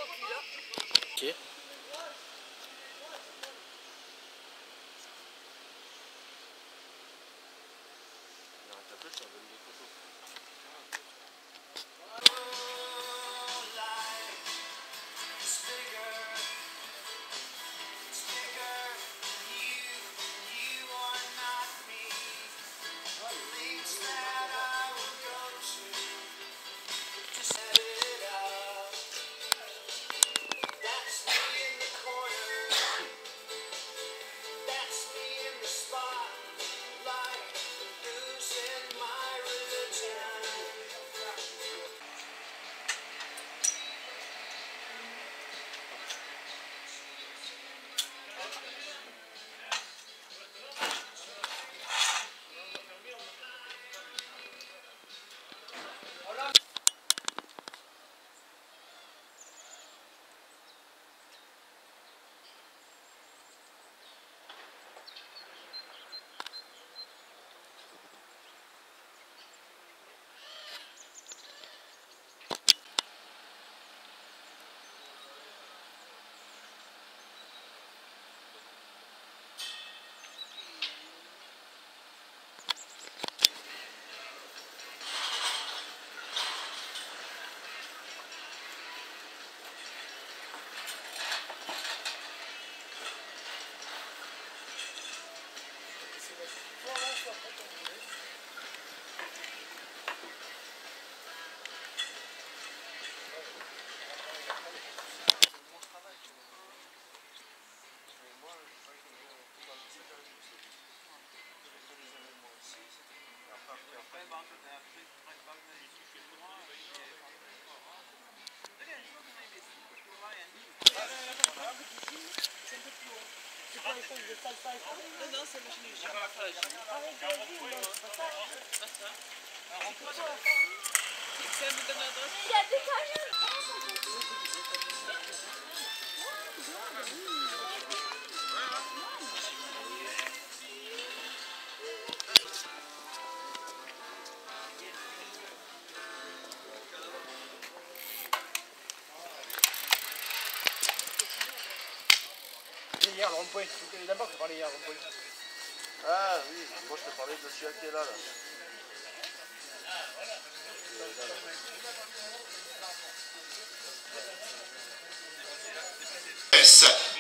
Ok. Non, c'est il y a des Hier, le rond-point. D'abord, je parlais hier, le rond-point. Ah oui, moi je te parlais de celui qui est là.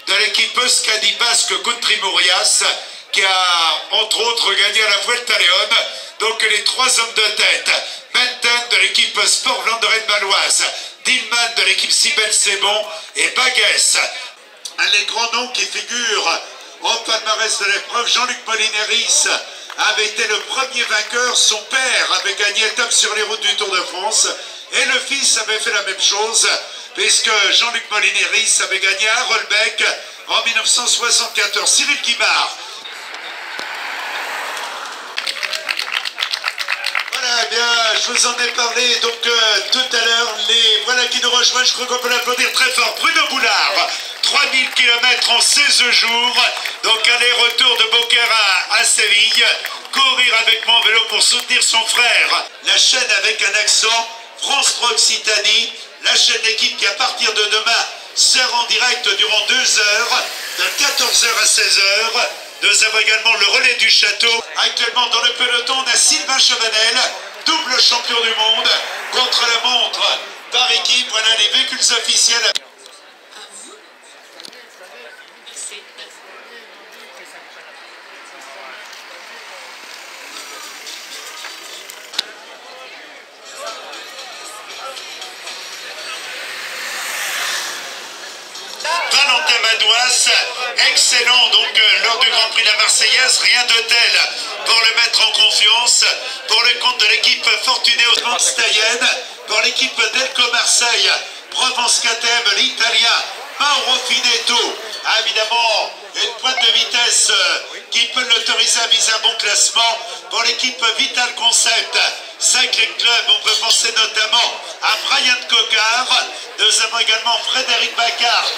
De l'équipe Euskadi Basque Country Mourias qui a entre autres gagné à la Vuelta León. Donc les trois hommes de tête, Menten de l'équipe Sport Vlaanderen Baloise, Dillman de l'équipe Sibel Sebon et Baguès. Les grands noms qui figurent au palmarès de l'épreuve, Jean-Luc Molinari avait été le premier vainqueur, son père avait gagné étape sur les routes du Tour de France et le fils avait fait la même chose puisque Jean-Luc Molinari avait gagné à Rolbeck en 1974. Cyril Guimard. Voilà, eh bien, je vous en ai parlé donc tout à l'heure. Voilà qui nous rejoignent, je crois qu'on peut l'applaudir très fort. Bruno Boulard, 3000 km en 16 jours, donc aller-retour de Beaucaire à Séville, courir avec mon vélo pour soutenir son frère. La chaîne avec un accent, France 3 Occitanie, la chaîne d'équipe qui à partir de demain sert en direct durant 2 heures, de 14 h à 16 h. Nous avons également le relais du château. Actuellement dans le peloton, on a Sylvain Chavanel, double champion du monde, contre la montre par équipe. Voilà les véhicules officiels. Valentin Madouas, excellent donc lors du Grand Prix de la Marseillaise, rien de tel pour le mettre en confiance, pour le compte de l'équipe Fortuné Osman Stayenne, pour l'équipe Delco Marseille, Provence KTM, l'Italien Mauro Finetto, a évidemment une pointe de vitesse qui peut l'autoriser à viser un bon classement, pour l'équipe Vital Concept, Cycling Club, on peut penser notamment à Brian Cocard. Nous avons également Frédéric Bacart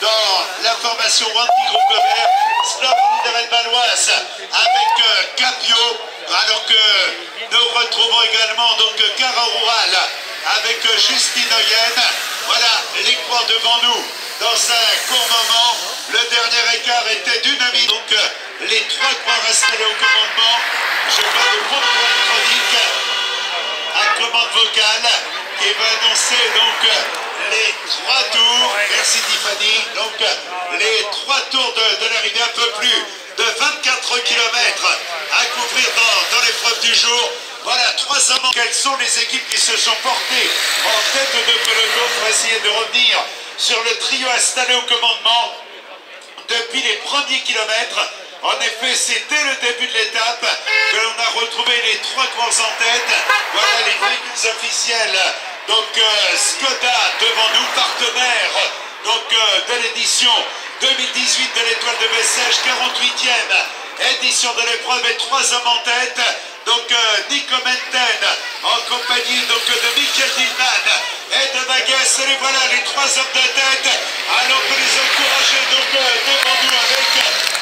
dans la formation Wanty Groupe Gobert, Sport Vlaanderen Baloise avec Capio, alors que nous retrouvons également donc Cara Rural avec Justine Oyen, Voilà, les croix devant nous. Dans un court moment, le dernier écart était d'une minute. Donc, les 3 croix installées au commandement. Je vois le contrôle électronique à commande vocale qui va annoncer donc les 3 tours. Merci Tiffany. Donc, les 3 tours de l'arrivée, un peu plus de 24 km à couvrir dans l'épreuve du jour. Voilà, 3 amants. Quelles sont les équipes qui se sont portées en tête de peloton pour essayer de revenir sur le trio installé au commandement depuis les premiers kilomètres? En effet, c'est dès le début de l'étape que l'on a retrouvé les 3 courses en tête. Voilà les véhicules officiels. Donc Skoda devant nous, partenaire donc, de l'édition 2018 de l'Étoile de Bessèges, 48e édition de l'épreuve et 3 hommes en tête. Donc Nico Menten en compagnie donc, de Michael Dillman et de Baguès. Et voilà les 3 hommes de tête. Alors que les encourager donc devant nous avec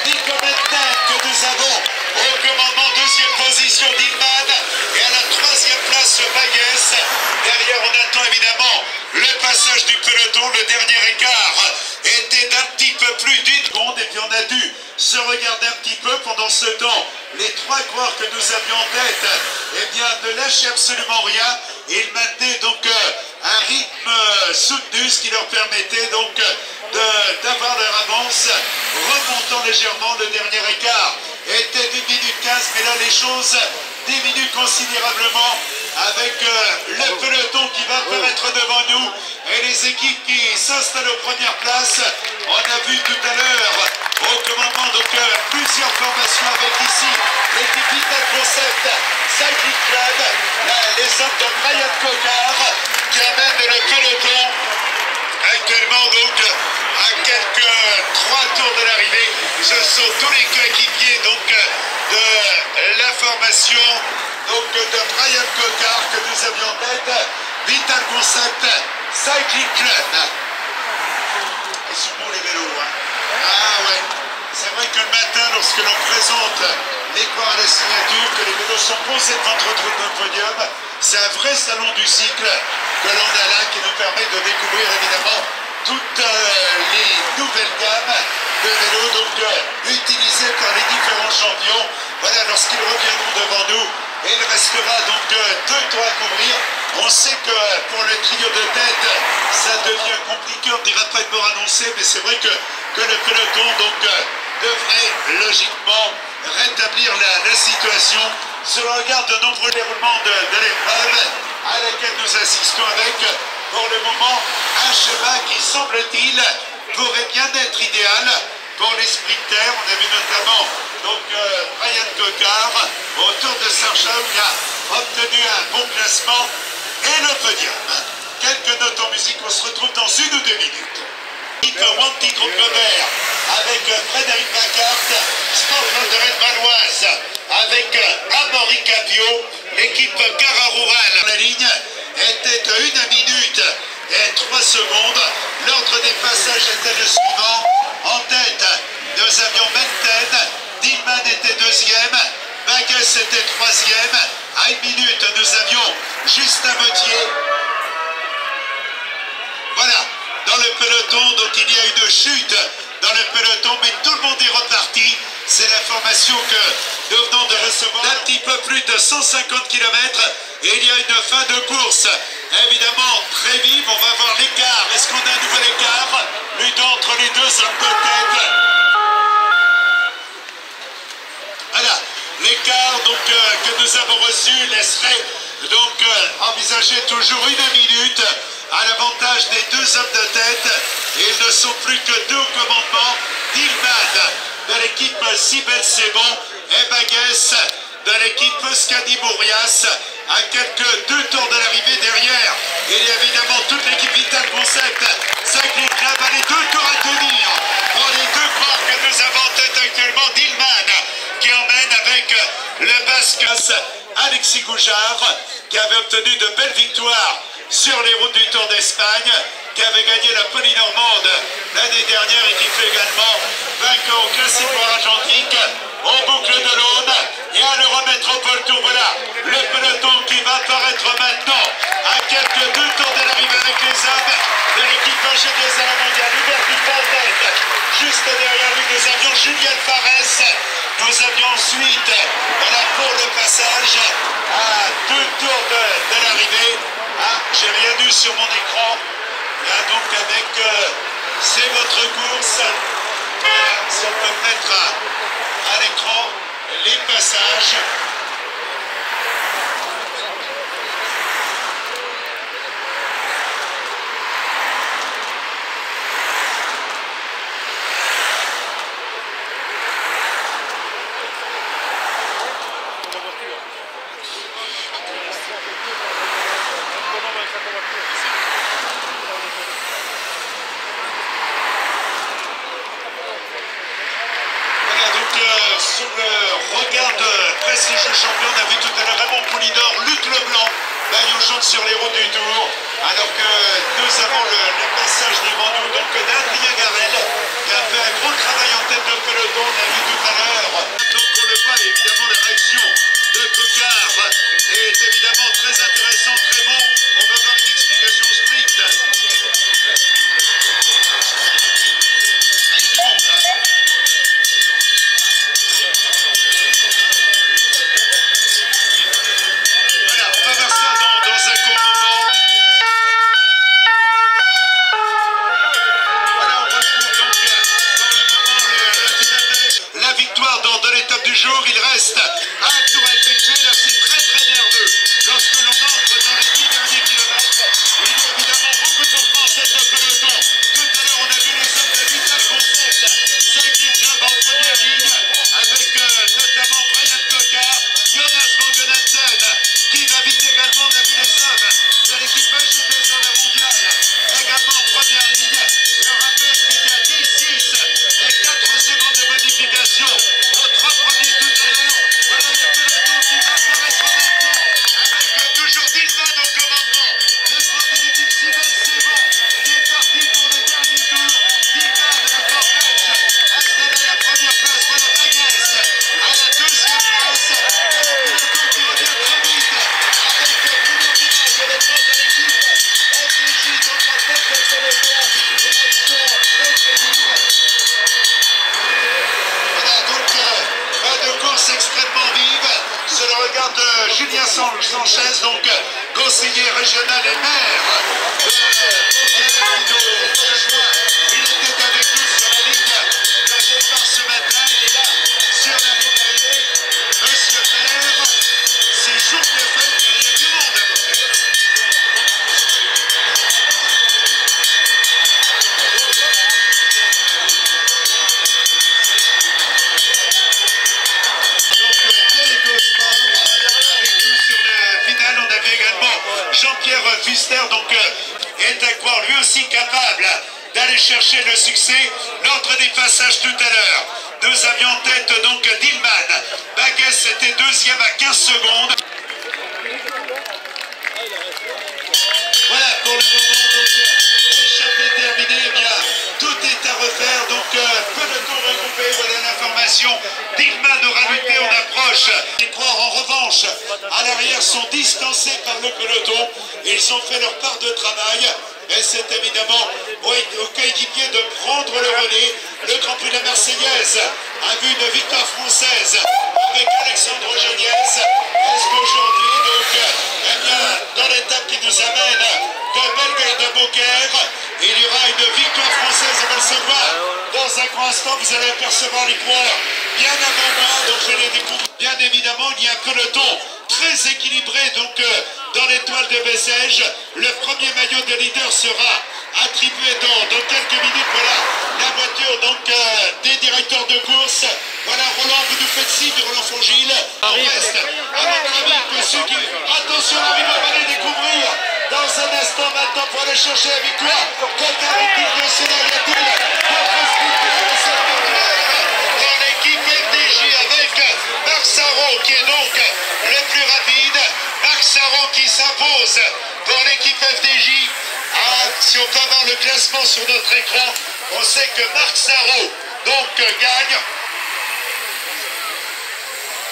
Nico Menten que nous avons au commandement, 2e position Dillman et à la 3e place Baguès. Derrière on attend évidemment le passage du peloton. Le dernier écart était d'un petit peu plus d'une seconde et puis on a dû se regarder un petit peu pendant ce temps. Les 3 coureurs que nous avions en tête, eh bien, ne lâchaient absolument rien. Ils maintenaient donc un rythme soutenu, ce qui leur permettait donc d'avoir leur avance, remontant légèrement. Le dernier écart était d'1 minute 15, mais là les choses diminuent considérablement avec le peloton qui va apparaître devant nous et les équipes qui s'installent aux premières places. On a vu tout à l'heure au commandement donc plusieurs formations avec ici l'équipe Vital Concept Cycling Club, les hommes de Brian Cocard qui amènent le peloton actuellement donc à quelques 3 tours de l'arrivée. Ce sont tous les coéquipiers donc de la formation donc de Brian Cocard que nous avions en tête, Vital Concept Cycling Club. Ils sont bons les vélos, hein. Ah ouais, c'est vrai que le matin, lorsque l'on présente les coureurs à la signature, que les vélos sont posés devant notre podium, c'est un vrai salon du cycle que l'on a là qui nous permet de découvrir évidemment toutes les nouvelles gammes de vélos donc utilisées par les différents champions. Voilà, lorsqu'ils reviendront devant nous, et il restera donc 2 tours à couvrir. On sait que pour le trio de tête, ça devient compliqué, on ne dira pas une mort annoncée, mais c'est vrai que le peloton donc, devrait logiquement rétablir la situation. Si l'on regarde de nombreux déroulements de l'épreuve à laquelle nous assistons avec, pour le moment, un schéma qui, semble-t-il, pourrait bien être idéal pour les sprinters. On a vu notamment donc, Brian Cocard autour de Sarcha où il a obtenu un bon classement et le podium. Quelques notes en musique, on se retrouve dans 1 ou 2 minutes. Wanty Groupe Gobert avec Frédéric Bacart, Sportflotte de Rennes-Valoise avec Amaury Capio, l'équipe Cara Rural. La ligne était de 1 minute et 3 secondes. L'ordre des passages était le suivant. En tête, nous avions Menten, Dillman était 2e, Baguès était 3e. À 1 minute, nous avions Justin Metier. Voilà, dans le peloton, donc il y a une chute dans le peloton, mais tout le monde est reparti. C'est l'information que nous venons de recevoir. Un petit peu plus de 150 km et il y a une fin de course. Évidemment, très vive, on va voir l'écart. Est-ce qu'on a un nouvel écart? Lutte entre les 2 hommes de tête. Voilà, l'écart donc que nous avons reçu laisserait donc envisager toujours 1 minute à l'avantage des 2 hommes de tête. Et ils ne sont plus que 2 au commandement. Dillman de l'équipe Sibel Sebon et Baguès de l'équipe Scadi Mourias à quelques 2 tours de l'arrivée derrière. Il y a évidemment toute l'équipe Vital Concept Cycling Club à les 2 tours à tenir pour les 2 coureurs que nous avons en tête actuellement. Dillman qui emmène avec le Basque Alexis Goujard qui avait obtenu de belles victoires sur les routes du Tour d'Espagne, qui avait gagné la Polynormande l'année dernière et qui fait également vainqueur au Classique Argentique, au boucle de l'Aune et à l'Eurométropole Tour. Voilà le peloton qui va apparaître maintenant à quelques 2 tours de l'arrivée avec les hommes de Julien Fares. Nous avions ensuite, voilà, pour le passage, à 2 tours de l'arrivée. Ah, j'ai rien vu sur mon écran. Là, donc avec, c'est votre course. Voilà, si on peut mettre à l'écran les passages. Sous le regard de prestigieux champion, on a vu tout à l'heure Raymond Poulidor, Luc Leblanc, maillot jaune sur les routes du Tour, alors que nous avons le passage devant nous donc d'Adrien Garel, qui a fait un gros travail en tête de peloton, on a vu tout à l'heure. Donc on le voit, évidemment la réaction de Cocard est évidemment très intéressante. Raymond, on va voir une explication sprint. Il reste un tour à effectuer, là c'est très nerveux. Lorsque l'on entre dans les 10 derniers kilomètres, il y a évidemment beaucoup de mouvements dans cette peloton. Tout à l'heure on a vu les hommes de Vital Concept, 5e job en première ligne, avec notamment Brian Cocard, Jonas Vangenanten, qui va vite également, on a vu les hommes de l'équipage de la mondiale, également en première ligne, et on rappelle qu'il y a 10, 6 et 4 secondes de modification aux 3 premiers tout à l'heure. Voilà le peloton qui va apparaître maintenant, avec toujours Dilman au commandement. L'espoir de l'équipe Siemens, c'est bon, qui est parti pour le dernier tour. Dilman de la Corvette, installé à la première place. Voilà Baguès à la 2e place. Et le peloton qui revient très vite, avec Bruno Vinaille, le corps de l'équipe FDJ, donc la tête de peloton, direction Belfédine. Voilà donc de course extrêmement vive, c'est le regard de Julien Sanchez, donc conseiller régional et maire de il était avec nous sur la ligne de départ ce matin, il est là sur la ligne d'arrivée. Monsieur le maire, c'est jour de fête, il y a du monde à peu près. Jean-Pierre Pfister donc est à croire lui aussi capable d'aller chercher le succès. L'ordre des passages tout à l'heure, nous avions en tête donc Dilman. Baguès était 2e à 15 secondes. Voilà pour le moment, donc échappée terminée, eh bien tout est à refaire, donc peloton regroupé, voilà l'information. Dilman aura lutté en approche. Les croire en revanche à l'arrière sont distancés par le peloton. Ils ont fait leur part de travail. Et c'est évidemment aux coéquipiers de prendre le relais. Le Grand Prix de la Marseillaise a vu une victoire française avec Alexandre Geniez. Est-ce qu'aujourd'hui, donc, eh bien, dans l'étape qui nous amène de Bellegarde de Beaucaire, il y aura une victoire française, on va le savoir. Dans un grand instant, vous allez apercevoir les coureurs bien avant moi, donc je les découvre. Bien évidemment, il y a un peloton très équilibré, donc dans l'étoile de Bessèges. Le premier maillot de leader sera attribué dans quelques minutes. Voilà la voiture donc des directeurs de course. Voilà Roland, vous nous faites signe, Roland Fongil. On reste à votre avis que ceux qui... Attention, on va les découvrir dans un instant maintenant pour aller chercher la victoire. Quelqu'un avec de cela, y a-t-il d'autres sprinters dans l'équipe FDJ avec Marc Sarrault qui est donc le plus rapide. Marc Sarrault qui s'impose pour l'équipe FDJ. Ah, si on peut avoir le classement sur notre écran, on sait que Marc Sarrault donc gagne.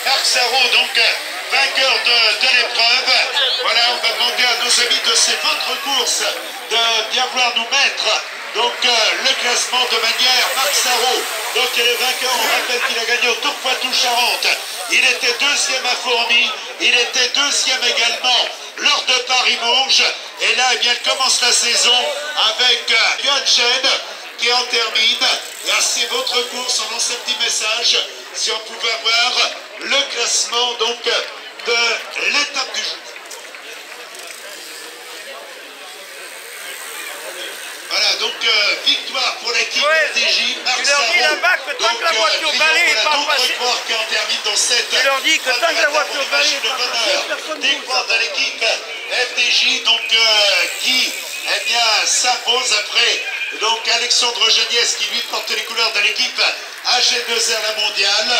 Marc Sarrault donc vainqueur de l'épreuve. Voilà, on va demander à nos amis de C'est Votre Course de bien vouloir nous mettre donc le classement de manière Marc Sarrault Donc il est le vainqueur, on rappelle qu'il a gagné au Tour Poitou-Charentes. Il était deuxième à Fourmies, il était deuxième également lors de Paris-Bourges. Et là, eh bien, elle commence la saison avec Johan Gene qui en termine. Et c'est votre course, on lance un petit message. Si on pouvait avoir le classement donc de l'étape du jour. Voilà, donc victoire pour l'équipe FDJ. Tu leur dis là-bas que tant que la voiture balai n'est pas passée. Tu leur dis que tant que la voiture balai n'est pas passée, personne ne bouge. Victoire de l'équipe FDJ, donc qui eh bien s'impose après donc Alexandre Geniès qui lui porte les couleurs de l'équipe AG2R la mondiale.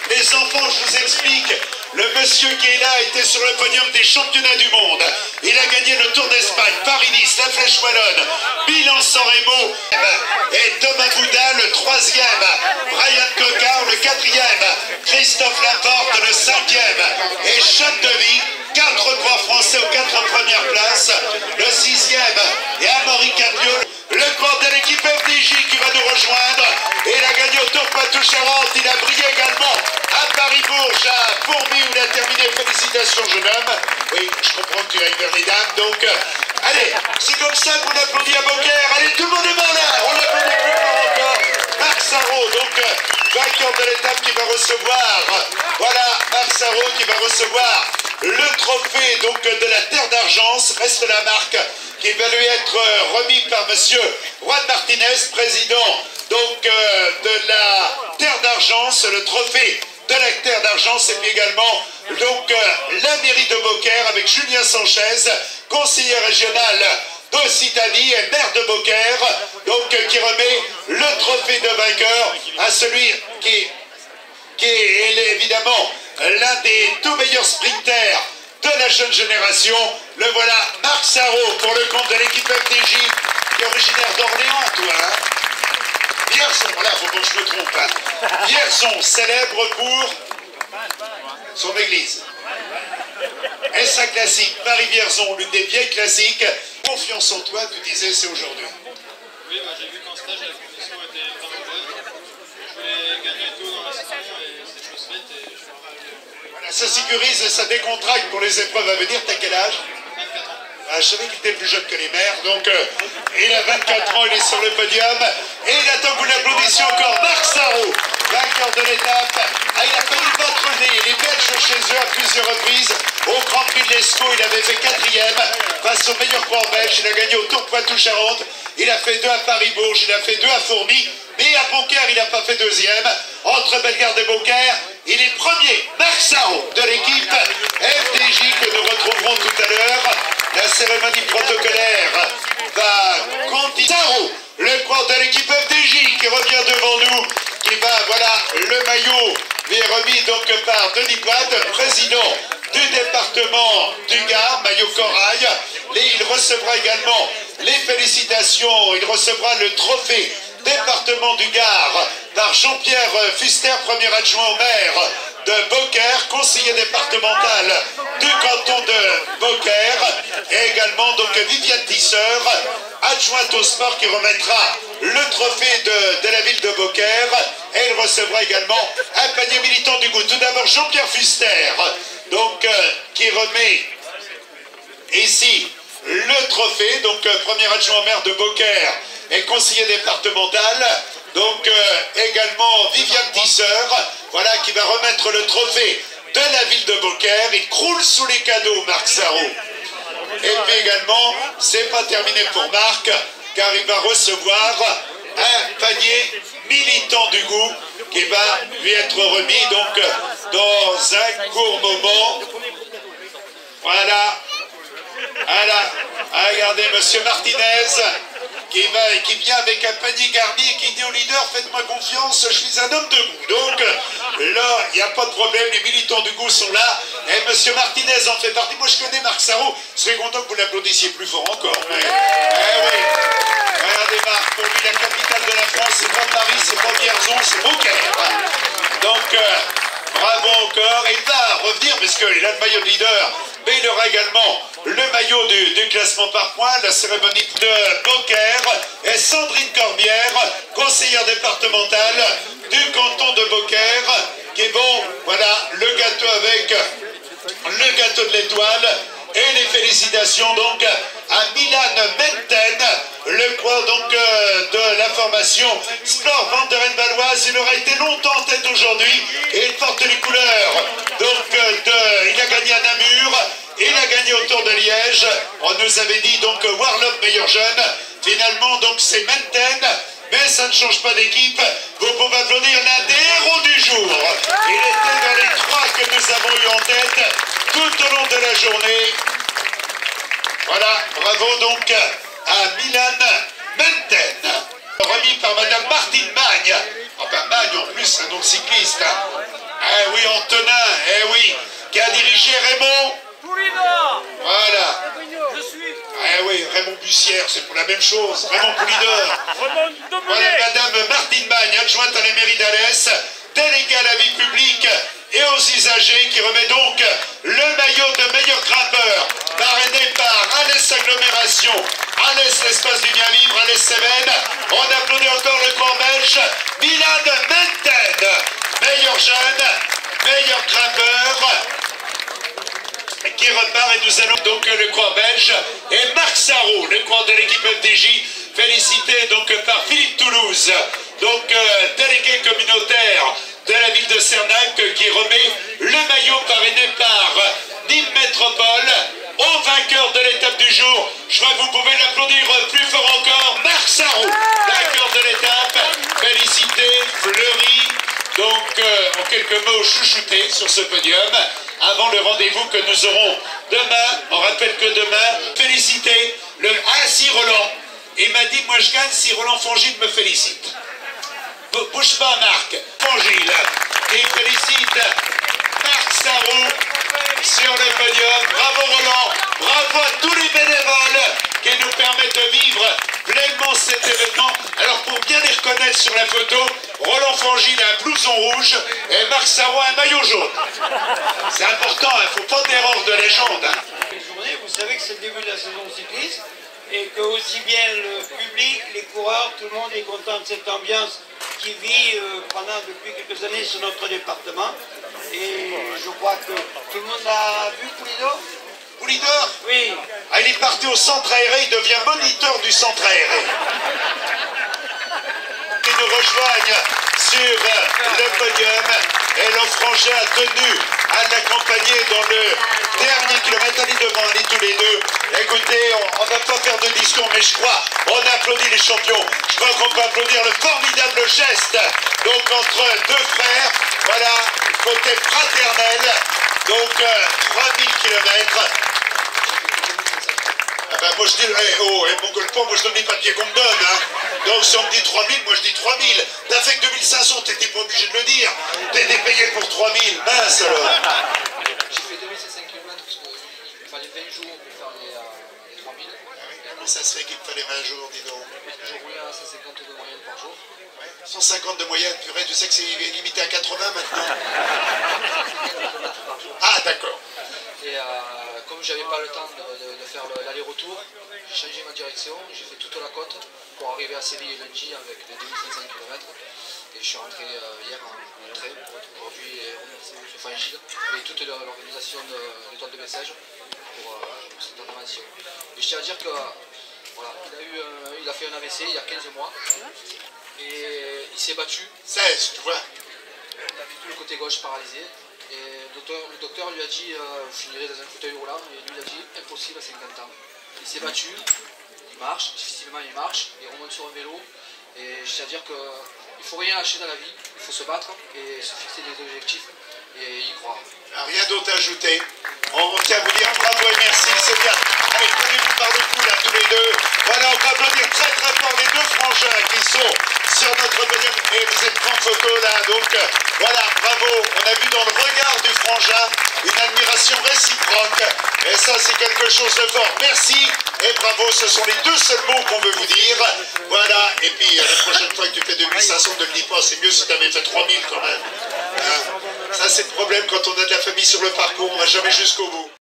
Les enfants, je vous explique, le monsieur qui est là était sur le podium des championnats du monde. Il a gagné le Tour d'Espagne, Paris-Nice, la Flèche Wallonne, Milan-San Remo et Thomas Bouda le troisième, Brian Cocard le quatrième, Christophe Laporte le cinquième et Chante de Vie, 4 croix français aux 4 premières places, le sixième et Amaury Capio. Le corps de l'équipe FDJ qui va nous rejoindre. Et il a gagné au Tour Poitou-Charentes. Il a brillé également à Paris-Bourges, à Fourmies où il a terminé. Félicitations, jeune homme. Oui, je comprends que tu as vers les dames. Donc, allez, c'est comme ça qu'on applaudit à Beaucaire. Allez, tout le monde est mort là. On applaudit plus fort encore. Marc Sarrault, donc, vainqueur de l'étape qui va recevoir. Voilà, Marc Sarrault qui va recevoir le trophée donc de la Terre d'Argence. Reste la marque qui va lui être remis par monsieur Juan Martinez, président donc de la Terre d'Argence, le trophée de la Terre d'Argence, et puis également donc la mairie de Beaucaire avec Julien Sanchez, conseiller régional d'Occitanie et maire de Beaucaire, donc qui remet le trophée de vainqueur à celui qui est évidemment l'un des tout meilleurs sprinters de la jeune génération. Le voilà, Marc Sarrault pour le compte de l'équipe FDJ, qui est originaire d'Orléans, toi, hein. Vierzon, voilà, faut pas que je me trompe, hein. Vierzon, célèbre pour son église. Et sa classique, Paris-Vierzon, l'une des vieilles classiques. Confiance en toi, tu disais, c'est aujourd'hui. Oui, j'ai vu qu'en stage, la condition était vraiment bonne. Je voulais gagner tout dans la saison et c'est chose faite et je suis heureux. Voilà, ça sécurise et ça décontracte pour les épreuves à venir. T'as quel âge? 24 ans. Ah, je savais qu'il était plus jeune que les mères, donc il a 24 ans, il est sur le podium, et il attend que vous l'applaudissiez encore. Marc Sarrault, vainqueur de l'étape. Ah, il a fallu battre le nez, les Belges chez eux à plusieurs reprises. Au Grand Prix de l'Escaut, il avait fait 4e face au meilleur coureur belge. Il a gagné au Tour Poitou-Charentes. Il a fait 2 à Paris-Bourges, il a fait 2 à Fourmies, mais à Beaucaire, il n'a pas fait 2e. Entre Bellegarde et Beaucaire, il est premier. Marc Sarrault de l'équipe FDJ que nous retrouverons tout à l'heure. La cérémonie protocolaire va continuer. Sarrault, le coureur de l'équipe FDJ qui revient devant nous, qui va, voilà, le maillot lui est remis donc par Denis Poite, président du département du Gard, maillot corail. Et il recevra également les félicitations, il recevra le trophée département du Gard par Jean-Pierre Fuster, premier adjoint au maire de Beaucaire, conseiller départemental du canton de Beaucaire, et également donc Viviane Tisseur, adjointe au sport, qui remettra le trophée de la ville de Beaucaire, et il recevra également un panier militant du goût. Tout d'abord Jean-Pierre Fuster, donc qui remet ici le trophée, donc premier adjoint au maire de Beaucaire et conseiller départemental. Donc également Viviane Tisseur, voilà, qui va remettre le trophée de la ville de Beaucaire. Il croule sous les cadeaux, Marc Sarrault. Et puis également, c'est pas terminé pour Marc, car il va recevoir un panier militant du goût qui va lui être remis donc dans un court moment. Voilà. Voilà. Regardez, monsieur Martinez, qui vient avec un panier garni et qui dit au leader, faites-moi confiance, je suis un homme de goût. Donc là, il n'y a pas de problème, les militants du goût sont là, et monsieur Martinez en fait partie. Moi je connais Marc Sarrault, je serais content que vous l'applaudissiez plus fort encore. Mais, oui. Regardez Marc, pour lui la capitale de la France, c'est pas Paris, c'est pas Vierzon, c'est Beaucaire. Donc bravo encore, et il va revenir, puisqu'il a le maillot de leader, mais il aura également le maillot du classement par points. La cérémonie de Beaucaire et Sandrine Corbière, conseillère départementale du canton de Beaucaire, qui vont, voilà, le gâteau avec le gâteau de l'étoile. Et les félicitations donc à Milan Menten, le croix donc de la formation Sport Vanderen-Valoise. Il aura été longtemps en tête aujourd'hui et il porte les couleurs. Donc il a gagné à Namur, il a gagné au Tour de Liège. On nous avait dit donc Warlock meilleur jeune. Finalement donc c'est Menten. Mais ça ne change pas d'équipe. Vous pouvez applaudir l'un des héros du jour. Il était dans les trois que nous avons eu en tête tout au long de la journée. Voilà, bravo donc à Milan Menten. Remis par Madame Martine Magne. Enfin Magne en plus, un nom de cycliste. Eh oui, Antonin, eh oui, qui a dirigé Raymond. Voilà. Eh oui, Raymond Bussière, c'est pour la même chose. Raymond Poulidor. Voilà, Madame Martine Magne, adjointe à la mairie d'Alès, déléguée à la vie publique et aux usagers, qui remet donc le maillot de meilleur grimpeur, parrainé par Alès Agglomération, Alès l'espace du bien vivre, Alès Cévennes. On applaudit encore le corps belge, Milan Menten, meilleur jeune, meilleur grimpeur, qui repart. Et nous allons donc le croix belge et Marc Sarraud, le croix de l'équipe FDJ, félicité donc par Philippe Toulouse, donc délégué communautaire de la ville de Cernac, qui remet le maillot parrainé par Nîmes Métropole au vainqueur de l'étape du jour. Je crois que vous pouvez l'applaudir plus fort encore, Marc Sarraud, vainqueur de l'étape, félicité, fleuri, donc en quelques mots chouchouté sur ce podium, avant le rendez-vous que nous aurons demain. On rappelle que demain, félicité si Roland. Il m'a dit, moi je gagne si Roland Fongile me félicite. Bouge pas Marc, Fongile, qui félicite Marc Sarraud sur le podium. Bravo Roland, bravo à tous les bénévoles qui nous permettent de vivre pleinement cet événement. Alors pour bien les reconnaître sur la photo, Roland Fongile a un blouson rouge et Marc Sarraud un maillot jaune. C'est important, il ne faut pas d'erreur de légende. Vous savez que c'est le début de la saison cycliste et que aussi bien le public, les coureurs, tout le monde est content de cette ambiance qui vit depuis quelques années sur notre département. Et je crois que tout le monde a vu Poulidor. Poulidor? Oui. Ah, il est parti au centre aéré, il devient moniteur du centre aéré. Qui nous rejoignent sur le podium. Et Lofrangin a tenu à l'accompagner dans le dernier kilomètre. Allez devant, allez tous les deux. Écoutez, on ne va pas faire de discours, mais je crois, on applaudit les champions. Je crois qu'on peut applaudir le formidable geste, donc entre deux frères, voilà, côté fraternel, donc 3000 km. Ah ben moi je dis, moi je donne les papiers qu'on me donne, hein. Donc si on me dit 3000, moi je dis 3000. T'as fait que 2500, t'étais pas obligé de le dire. T'étais payé pour 3000, mince alors. J'ai fait 2500 km parce qu'il fallait 20 jours pour faire les 3000. Comment ça se fait qu'il me fallait 20 jours, dis donc? Je roulais à 150 de moyenne par jour. 150 de moyenne, purée, tu sais que c'est limité à 80 maintenant. Ah d'accord. Et comme j'avais pas le temps de faire l'aller-retour, j'ai changé ma direction, j'ai fait toute la côte pour arriver à Séville lundi avec les 2500 km. Et je suis rentré hier en train pour aujourd'hui remercier M. Fangile et toute l'organisation de l'étoile de message pour cette intervention. Et je tiens à dire que voilà, il a fait un AVC il y a 15 mois et il s'est battu. 16, tu vois. Il avait tout le côté gauche paralysé. Et le docteur lui a dit vous finirez dans un fauteuil roulant, et lui il a dit impossible à 50 ans. Il s'est battu, il marche, difficilement il marche, il remonte sur un vélo. Et je tiens à dire qu'il ne faut rien lâcher dans la vie, il faut se battre et se fixer des objectifs et y croire. Rien d'autre à ajouter. On tient à vous dire bravo et merci, c'est bien. Allez, prenez-vous par le cou là tous les deux. Voilà, on va applaudir très très fort les deux frangins qui sont sur notre podium. Et vous êtes en photo là, donc voilà, bravo. On a vu dans le regard du frangin une admiration réciproque. Et ça, c'est quelque chose de fort. Merci et bravo, ce sont les deux seuls mots qu'on veut vous dire. Voilà, et puis la prochaine fois que tu fais 2500, ne le dis pas, c'est mieux si tu avais fait 3000 quand même. Hein? Ça c'est le problème quand on a de la famille sur le parcours, on va jamais jusqu'au bout.